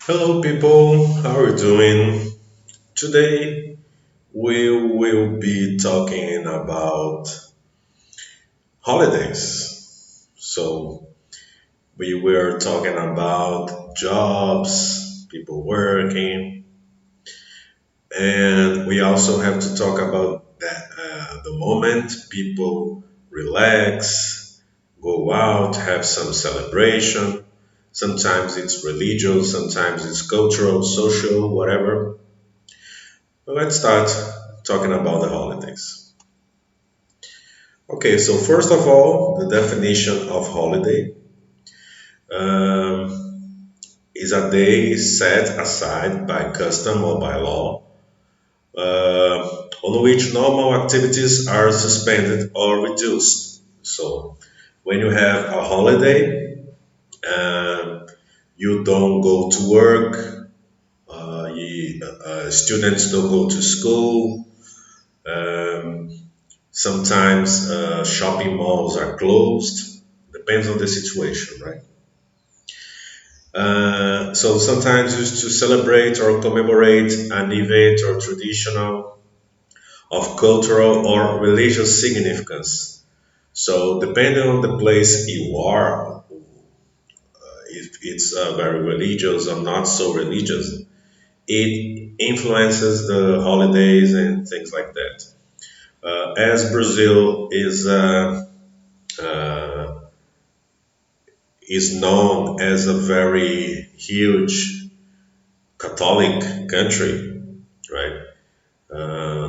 Hello, people. How are you doing? Today, we will be talking about holidays. We were talking about jobs, people working, and we also have to talk about the moment people relax, go out, have some celebration. Sometimes it's religious, sometimes it's cultural, social, whatever. Well, let's start talking about the holidays. Okay, so first of all, the definition of holiday is a day set aside by custom or by law on which normal activities are suspended or reduced. So, when you have a holiday, um, you don't go to work, students don't go to school. Um, Sometimes shopping malls are closed. Depends on the situation, right? So sometimes used to celebrate or commemorate an event or traditional of cultural or religious significance. So depending on the place you are, if it's very religious or not so religious, it influences the holidays and things like that. As Brazil uh, is known as a very huge Catholic country, right?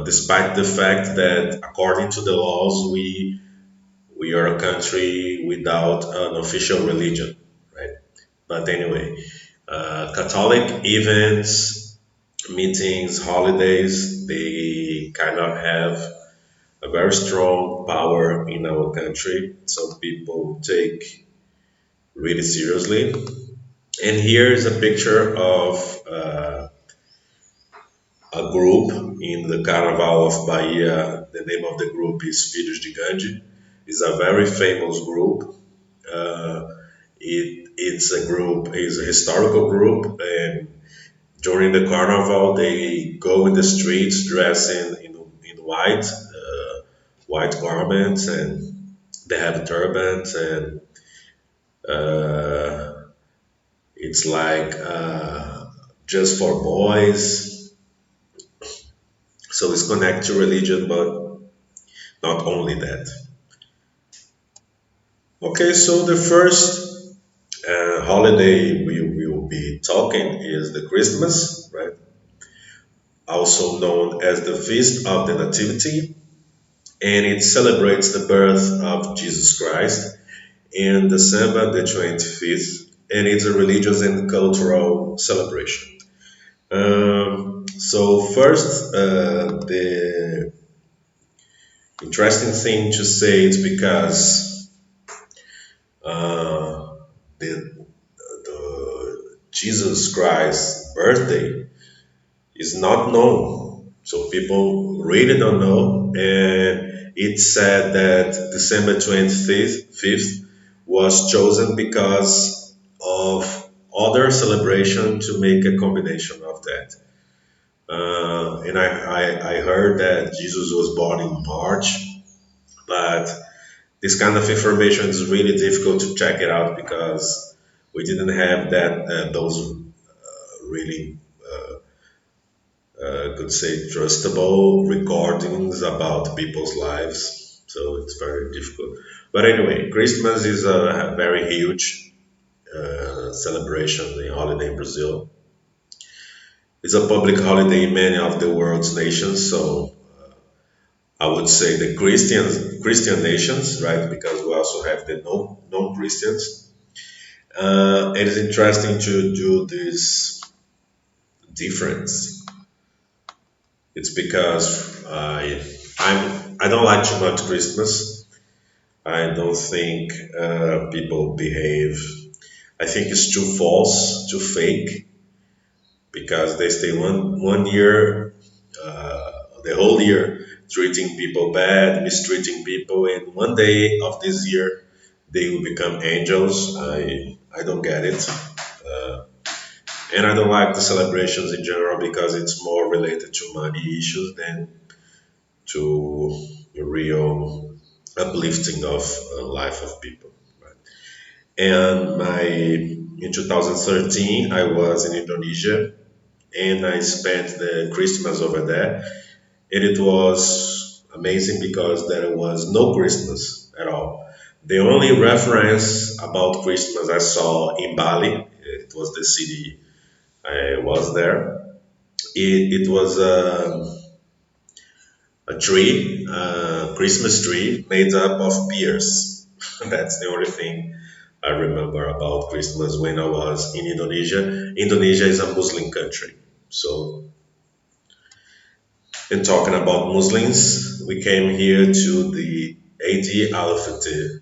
Despite the fact that, according to the laws, we are a country without an official religion, right? But anyway, Catholic events, meetings, holidays, they kind of have a very strong power in our country. So people take really seriously. And here is a picture of a group in the Carnaval of Bahia. The name of the group is Filhos de Gandhi. It's a very famous group. Uh, it's a group, it's a historical group, and during the Carnival they go in the streets dressing in white garments, and they have turbans, and uh, it's like just for boys. So it's connected to religion, but not only that. Okay, so the first holiday we will be talking is the Christmas, right? Also known as the Feast of the Nativity, and it celebrates the birth of Jesus Christ in December the 25th, and it's a religious and cultural celebration. So first, the interesting thing to say is because uh, the Jesus Christ's birthday is not known. So people really don't know. And it's said that December 25th was chosen because of other celebration to make a combination of that. And I heard that Jesus was born in March, but this kind of information is really difficult to check it out because we didn't have those really could say trustable recordings about people's lives. So it's very difficult. But anyway, Christmas is a very huge celebration, the holiday in Brazil. It's a public holiday in many of the world's nations. So I would say the Christian nations, right? Because we also have the non Christians. It is interesting to do this difference. It's because I don't like too much Christmas. I don't think people behave. I think it's too false, too fake, because they stay one year, the whole year, treating people bad, mistreating people, and one day of this year they will become angels. I don't get it. And I don't like the celebrations in general because it's more related to money issues than to a real uplifting of life of people. Right? And in 2013, I was in Indonesia and I spent the Christmas over there, and it was amazing because there was no Christmas at all. The only reference about Christmas I saw in Bali, it was the city I was there. It was a tree, a Christmas tree made up of beers. That's the only thing I remember about Christmas when I was in Indonesia. Indonesia is a Muslim country. So, in talking about Muslims, we came here to the Eid al-Fitr.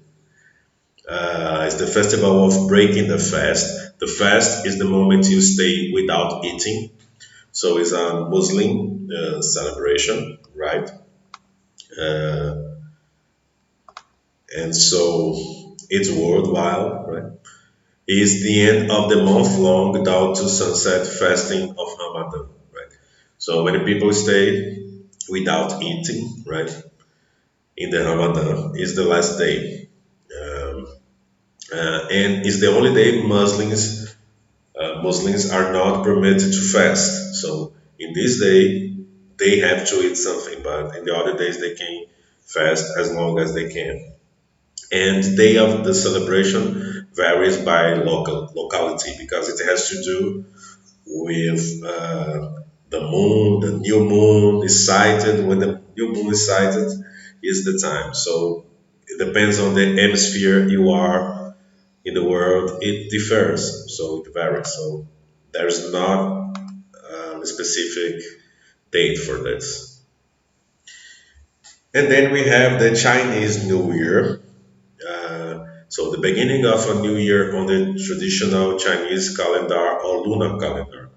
It's the festival of breaking the fast. The fast is the moment you stay without eating. So it's a Muslim celebration, right? Uh, and so it's worldwide, right? It's the end of the month long down to sunset fasting of Ramadan, right? So when people stay without eating, right, in the Ramadan, is the last day, um, and it's the only day Muslims are not permitted to fast. So in this day, they have to eat something, but in the other days they can fast as long as they can. And day of the celebration varies by locality because it has to do with the moon. The new moon is sighted. When the new moon is sighted, is the time. So it depends on the hemisphere you are in the world. It differs, so it varies. So there's not a specific date for this. And then we have the Chinese New Year. So the beginning of a new year on the traditional Chinese calendar or lunar calendar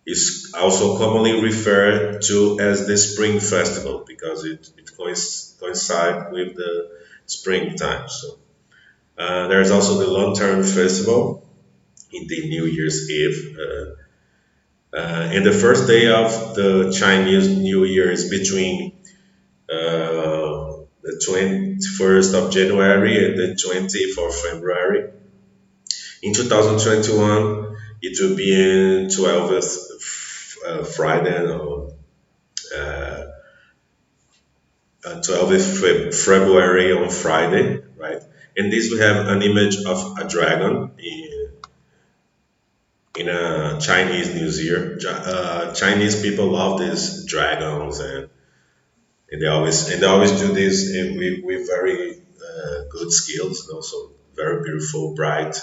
is also commonly referred to as the Spring Festival because it coincides with the springtime. So there's also the Lantern Festival in the New Year's Eve. And the first day of the Chinese New Year is between the 21st of January and the 20th of February. In 2021, it will be in 12th Friday or 12th February on Friday, right? And this we have an image of a dragon in a Chinese museum. Chinese people love these dragons, and they always do this with very good skills, and also very beautiful, bright.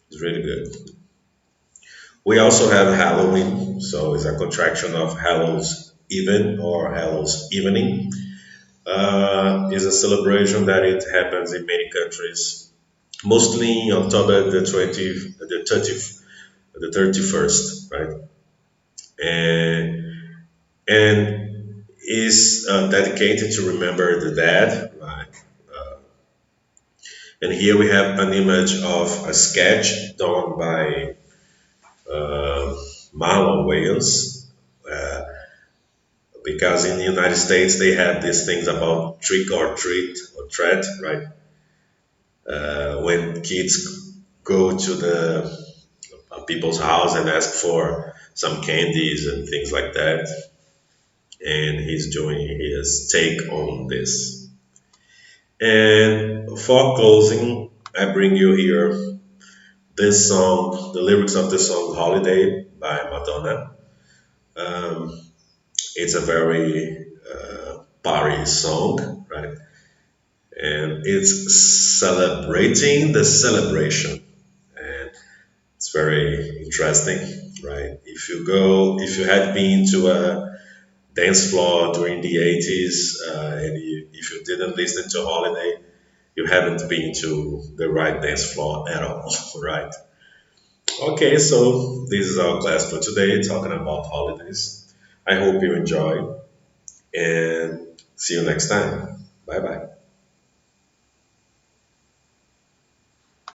It's really good. We also have Halloween, so it's a contraction of Hallows Even or Hallows Evening. It's a celebration that it happens in many countries, mostly in October the 30th, the 31st, right? And and is dedicated to remember the dead, right? Uh, and here we have an image of a sketch done by uh, Marlon Wales. Uh, because in the United States they have these things about trick or treat or threat, right? When kids go to the people's house and ask for some candies and things like that, and he's doing his take on this. And for closing, I bring you here this song, the lyrics of the song "Holiday" by Madonna. Um, it's a very party song, right? And it's celebrating the celebration, and it's very interesting, right? If you had been to a dance floor during the 80s, if you didn't listen to Holiday, you haven't been to the right dance floor at all, right? Okay, so this is our class for today, talking about holidays. I hope you enjoy, and see you next time. Bye bye.